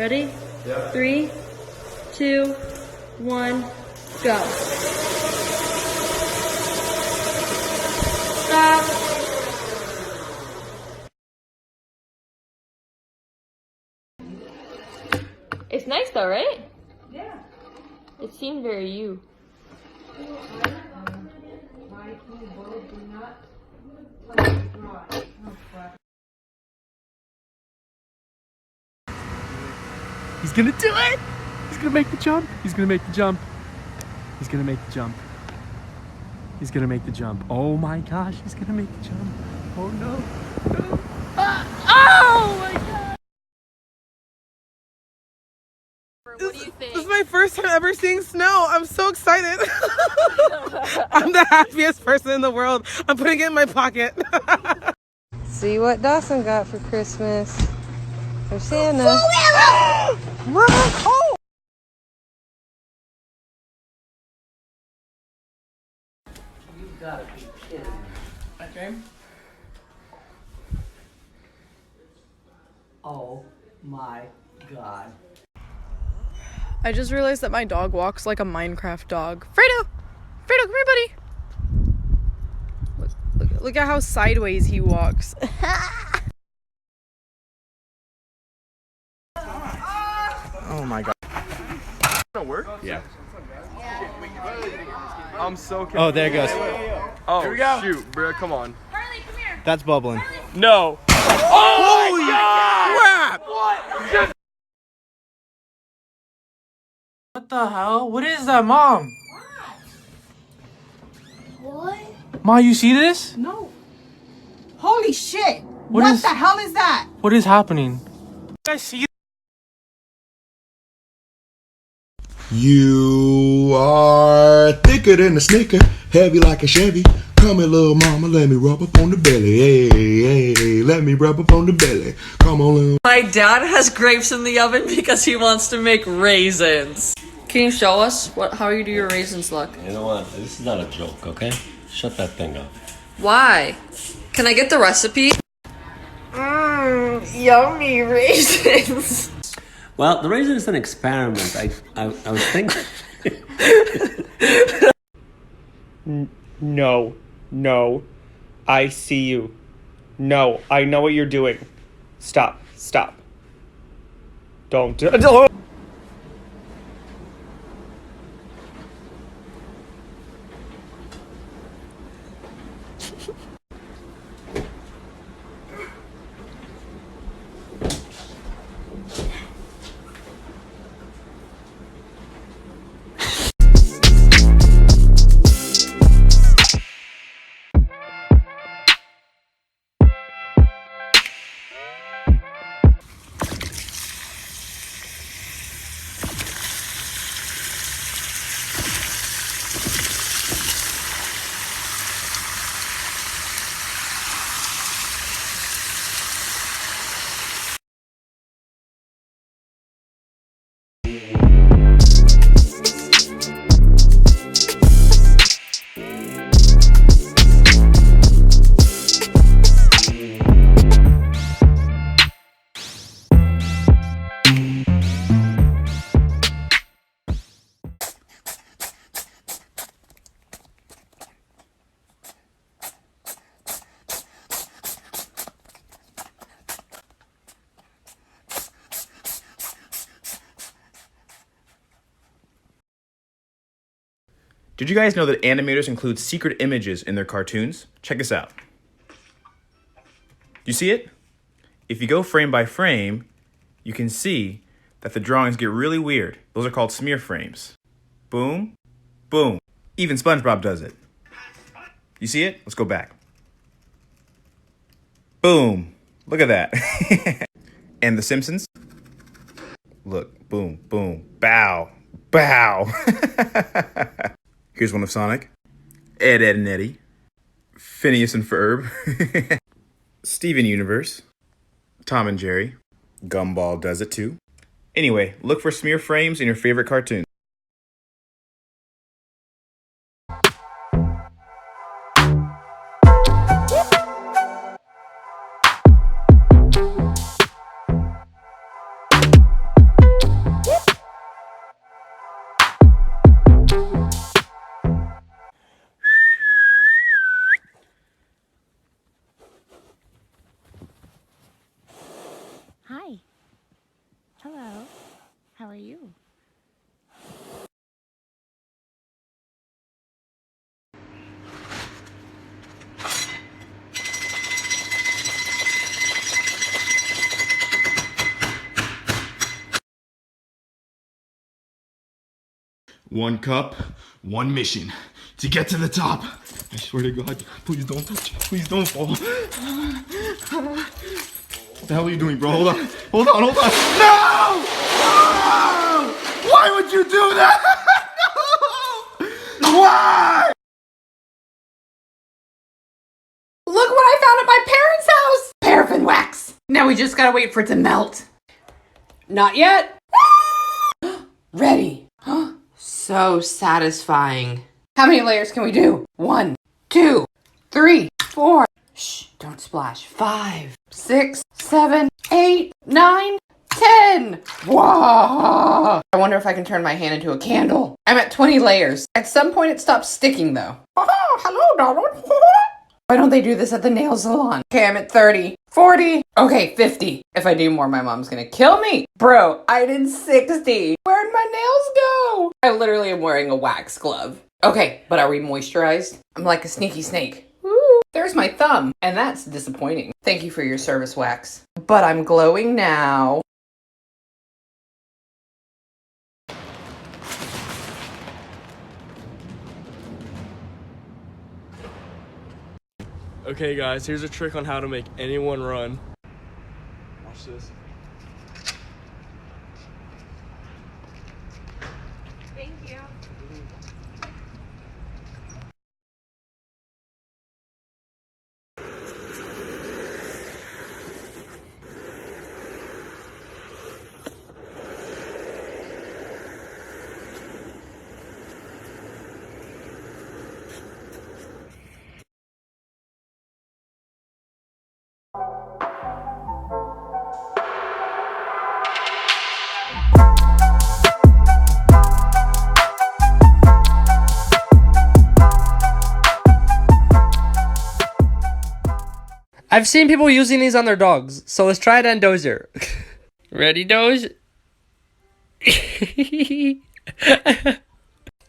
Ready? Yeah. 3, 2, 1, go. Stop. It's nice though, right? Yeah. It seemed very you. My keyboard do not touch dry. Oh, crap. He's gonna do it! He's gonna make the jump. He's gonna make the jump. He's gonna make the jump. He's gonna make the jump. Oh my gosh, he's gonna make the jump. Oh no. No. Oh my god! What do you think? This is my first time ever seeing snow. I'm so excited. I'm the happiest person in the world. I'm putting it in my pocket. See what Dawson got for Christmas. For Santa. What? Oh! You gotta be kidding me. Okay. Oh my god. I just realized that my dog walks like a Minecraft dog. Fredo! Fredo, come here, buddy! Look at how sideways he walks. Oh my god. Gonna work? Yeah. I'm so confused. Oh, there it goes. Oh, here we go. Shoot, bro, come on. That's bubbling. No. Oh my god! Crap! What? What the hell? What is that, Mom? What? Ma, you see this? No. Holy shit! What What is- the hell is that? What is happening? You guys see? You are thicker than a Snicker, heavy like a Chevy. Come here, little mama, let me rub up on the belly. Hey, hey, let me rub up on the belly. Come on, little. My dad has grapes in the oven because he wants to make raisins. Can you show us how you do your raisins look? You know what? This is not a joke, okay? Shut that thing up. Why? Can I get the recipe? Yummy raisins. Well, the raisin is an experiment. I was thinking. No. No. I see you. No. I know what you're doing. Stop. Stop. Don't do it. Did you guys know that animators include secret images in their cartoons? Check this out. You see it? If you go frame by frame, you can see that the drawings get really weird. Those are called smear frames. Boom, boom. Even SpongeBob does it. You see it? Let's go back. Boom. Look at that. And The Simpsons? Look, boom, boom, bow, bow. Here's one of Sonic. Ed, Edd and Eddy. Phineas and Ferb. Steven Universe. Tom and Jerry. Gumball does it too. Anyway, look for smear frames in your favorite cartoon. 1 cup, 1 mission. To get to the top. I swear to God, please don't touch it. Please don't fall. What the hell are you doing, bro? Hold on. Hold on, hold on. No! No! Why would you do that? No! Why? Look what I found at my parents' house! Paraffin wax. Now we just gotta wait for it to melt. Not yet. Ready. So satisfying. How many layers can we do? 1, 2, 3, 4. Shh, don't splash. 5, 6, 7, 8, 9, 10. Whoa! I wonder if I can turn my hand into a candle. I'm at 20 layers. At some point it stops sticking though. Oh, hello, Donald. Why don't they do this at the nail salon? Okay, I'm at 30, 40, okay, 50. If I do more, my mom's gonna kill me. Bro, I did 60. Where'd my nails go? I literally am wearing a wax glove. Okay, but are we moisturized? I'm like a sneaky snake. Woo! There's my thumb, and that's disappointing. Thank you for your service, wax. But I'm glowing now. Okay guys, here's a trick on how to make anyone run. Watch this. Thank you. I've seen people using these on their dogs, so let's try it on Dozer. Ready, Doze?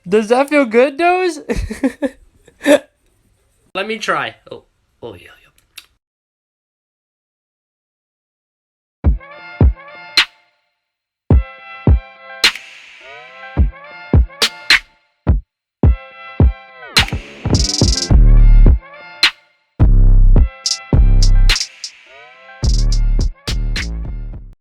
Does that feel good, Doze? Let me try. Oh yeah.